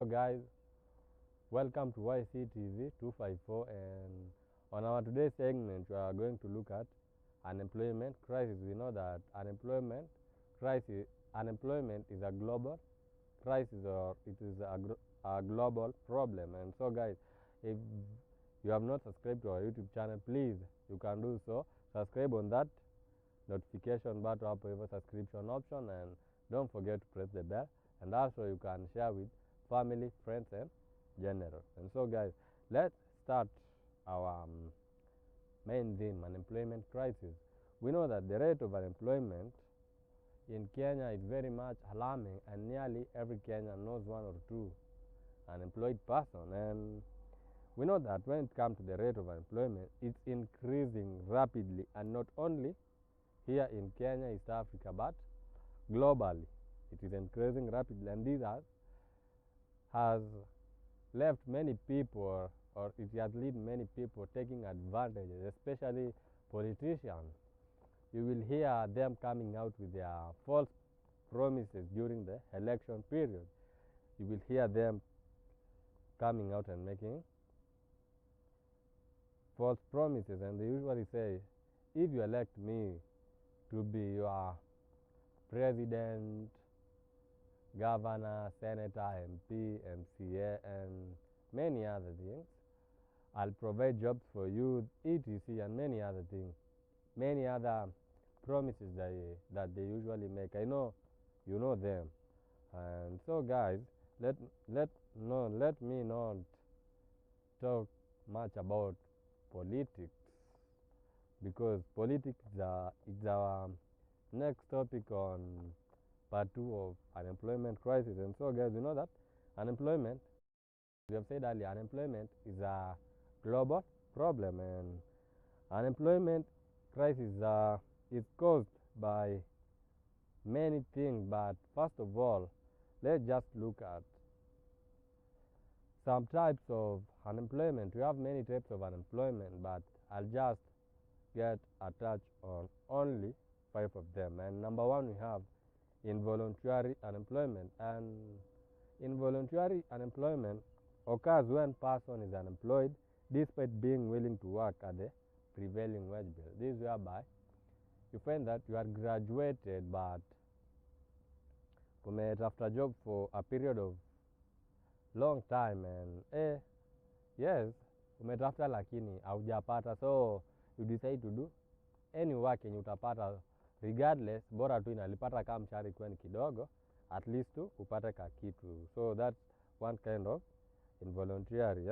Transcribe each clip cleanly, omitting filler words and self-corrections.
So guys, welcome to YCTV 254, and on our today's segment we are going to look at unemployment crisis. We know that unemployment is a global crisis, or it is a global problem. And so guys, if you have not subscribed to our YouTube channel, please you can do so. Subscribe on that notification button up over subscription option, and don't forget to press the bell, and also you can share with family, friends, and general. And so guys, let's start our main theme, unemployment crisis. We know that the rate of unemployment in Kenya is very much alarming, and nearly every Kenyan knows one or two unemployed person. And we know that when it comes to the rate of unemployment, it's increasing rapidly, and not only here in Kenya, East Africa, but globally. It is increasing rapidly, and this has left many people, or it has led many people taking advantage, especially politicians. You will hear them coming out with their false promises during the election period. You will hear them coming out and making false promises, and they usually say, if you elect me to be your president, governor, senator, MP, MCA, and many other things, I'll provide jobs for you, etc., and many other things, many other promises that they usually make. I know you know them. And so guys, let me not talk much about politics, because politics is our next topic on part 2 of unemployment crisis. And so guys, you know that unemployment, we have said earlier, unemployment is a global problem, and unemployment crisis is caused by many things. But first of all, let's just look at some types of unemployment. We have many types of unemployment, but I'll just get a touch on only 5 of them. And number 1, we have involuntary unemployment. And involuntary unemployment occurs when person is unemployed despite being willing to work at the prevailing wage bill. This is whereby you find that you are graduated, but umetafuta job for a period of long time, and yes, umetafuta lakini haujapata, so you decide to do any work yenye utapata regardless, bora tu inalipata kama mshahara ikiwa ni kidogo, at least tu upate ka kitu. So that's one kind of involuntary.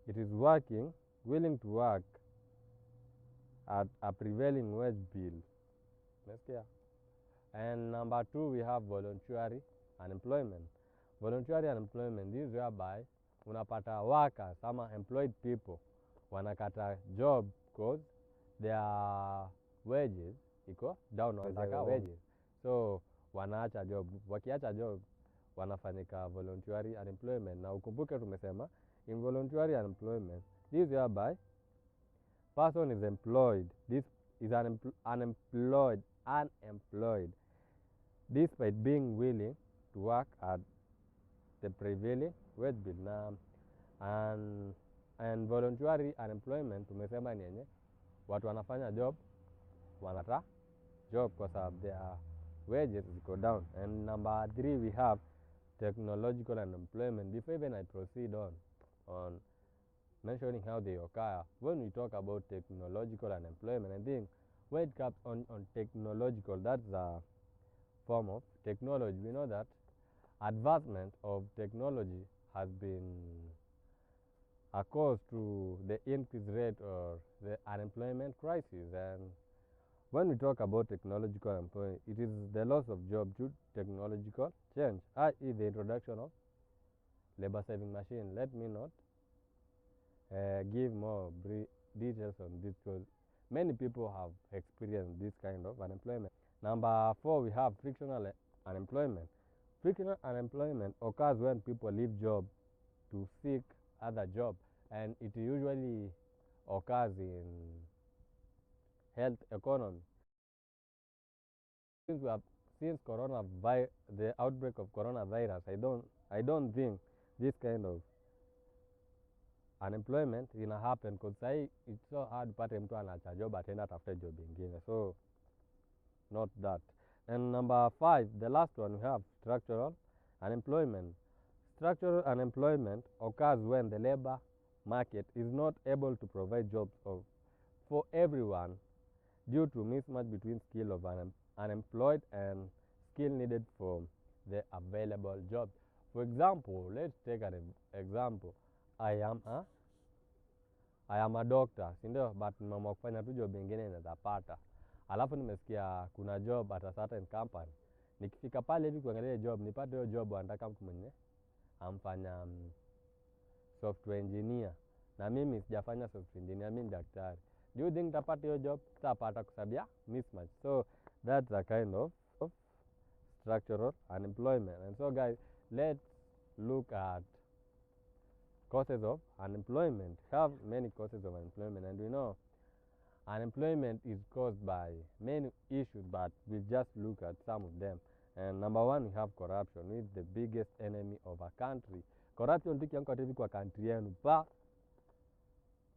It is willing to work at a prevailing wage bill. And number 2, we have voluntary unemployment. Voluntary unemployment, this is whereby unapata workers ama employed people wanakata job because their wages iko down on their wages, so wanaacha job. Wakiacha job wanafanyika voluntary unemployment. Na ukumbuke tumesema involuntary unemployment, this is whereby person is employed, this is unemployed despite being willing to work at the prevailing wage bill. And voluntary unemployment tumesema ni yenye watu wanafanya job, wanata job kwa sababu their wages ziko down. And number 3, we have technological unemployment. Before even I proceed on mentioning how they occur, when we talk about technological unemployment, I think when it comes on technological, that's a form of technology. We know that advancement of technology has been a cause to the increased rate or the unemployment crisis. And when we talk about technological unemployment, it is the loss of job due to technological change, i.e. the introduction of labor-saving machine. Let me not give more details on this, because many people have experienced this kind of unemployment. Number 4, we have frictional unemployment. Frictional unemployment occurs when people leave job to seek other job, and it usually occurs in health economy. Since since the outbreak of coronavirus, I don't think this kind of unemployment ina happen, because sahi it's so hard pate mtu anacha job ataenda tafute job ingine, so not that. And number 5, the last one, we have structural unemployment. Structural unemployment occurs when the labor market is not able to provide jobs for everyone due to mismatch between skill of unemployed and skill needed for the available jobs. For example, let's take an example. I am a doctor, si ndio? But nimeamua kufanya tu job ingine naweza pata. Alafu nimesikia kuna job at a certain company. Nikifika pale hivi kuangalia job, nipate hiyo job wanataka mtu mwenye amfanya software engineer. Na mimi sijafanya software engineer, mimi daktari. Do you think tapata hiyo job? Tapata kusabia mismatch. So that's a kind of structural unemployment. And so guys, let's look at causes of unemployment. We have many causes of unemployment, and we know unemployment is caused by many issues, but we'll just look at some of them. And number 1, we have corruption, which is the biggest enemy of a country. Corruption tukiangalia hivi kwa country yenu pa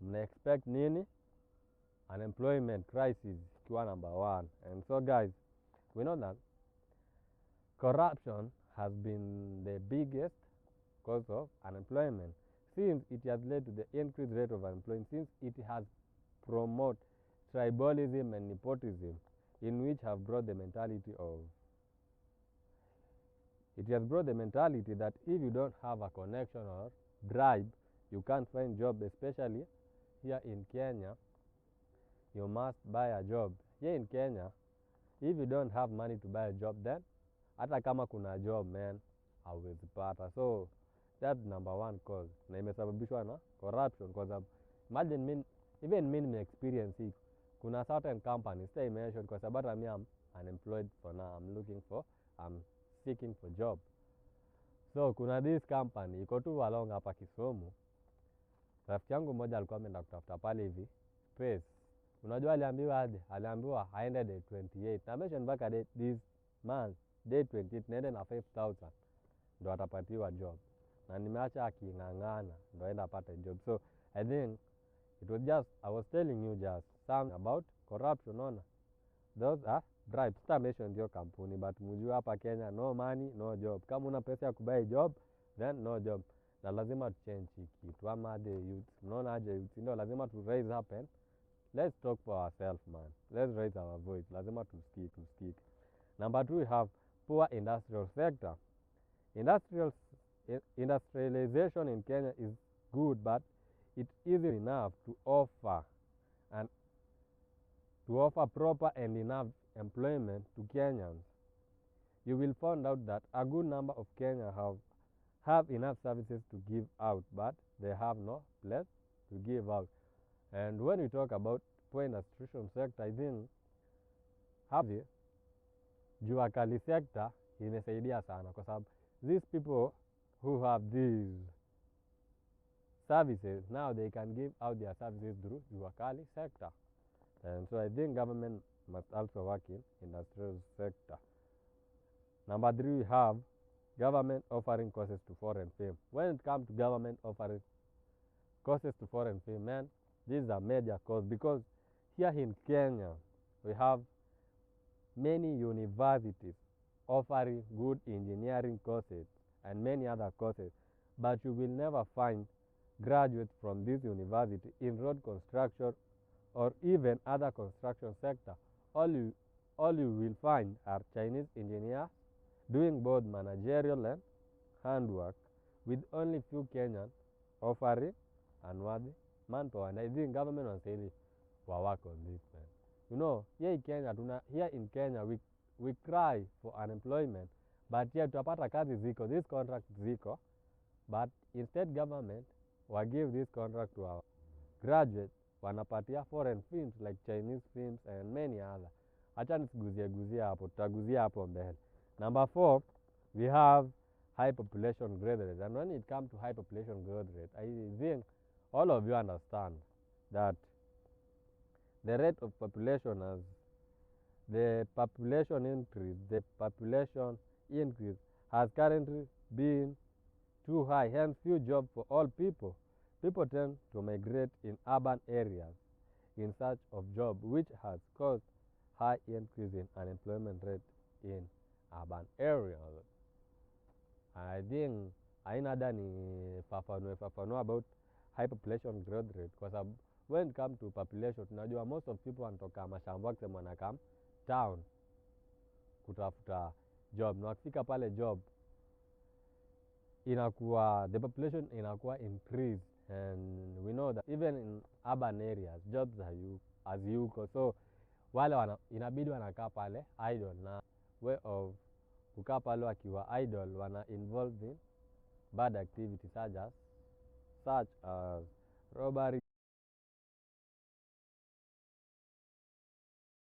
mna expect nini? Unemployment crisis ikiwa number 1. And so guys, we know that corruption has been the biggest cause of unemployment, since it has led to the increased rate of unemployment, since it has promoted tribalism and nepotism, in which have brought the mentality that if you don't have a connection or bribe, you can't find job. Especially here in Kenya, you must buy a job. Here in Kenya, if you don't have money to buy a job, then hata kama kuna job, man, hauwezi pata. So that's number 1 cause, na imesababishwa na corruption. Because imagine even me experience hii, kuna certain companies stay mentioned kwa sababu mimi am unemployed for now, I'm seeking for job. So kuna this company iko tu along hapa Kisumu. Rafiki yangu mmoja alikuwa ameenda kutafuta pale hivi space. Unajua aliambiwa aje? Aliambiwa aende day 28. Na mention mpaka this month day 28 naende na 5,000 ndo atapatiwa job. Na nimeacha aking'ang'ana ndo aenda apate job. So I think it was just, I was telling you just something about corruption. Ona, those are bribes. Sita mention ndio kampuni, but mjue hapa Kenya no money no job. Kama una pesa ya kubuy job, then no job. Na lazima tu change hiki kitu, ama the youth, unaona aje youth, ndio lazima tu raise up and let's talk for ourselves, man. Let's raise our voice. Lazima to speak. Number 2, we have poor industrial sector. Industrialization in Kenya is good, but it isn't enough to offer proper and enough employment to Kenyans. You will find out that a good number of Kenyans have enough services to give out, but they have no place to give out. And when we talk about poor industrial sector, I think jua kali sector imesaidia sana, kwa sababu these people who have these services, now they can give out their services through jua kali sector. And so I think government must also work in industrial sector. Number 3, we have government offering courses to foreign film. When it comes to government offering courses to foreign film, man, this is a major cause, because here in Kenya we have many universities offering good engineering courses and many other courses, but you will never find graduates from this university in road construction or even other construction sector. All you will find are Chinese engineers doing both managerial and handwork, with only few Kenyans offering unworthy manpower. And I think government was saying will work on this, man. You know, here in Kenya we cry for unemployment, but here tutapata kazi ziko, this contract ziko, but instead government will give this contract to our graduates, wanapatia foreign films like Chinese films and many other. Acha nisiguzie hapo, tutaguzia hapo mbele. Number 4, we have high population growth rate. And when it comes to high population growth rate, I think all of you understand that the rate of population has the population increase has currently been too high, hence few jobs for all people. People tend to migrate in urban areas in search of jobs, which has caused high increase in unemployment rate in urban areas. I think haina haja ni fafanua about high population growth rate, kwa sababu when it comes to population tunajua most of people wanatoka mashamba kusema wanakam town kutafuta job, na wakifika pale job inakuwa the population inakuwa increase, and we know that even in urban areas jobs haziyuko, so wale inabidi wanakaa pale idle, na way of kukaa pale wakiwa idle wana involve in bad activities such as robbery,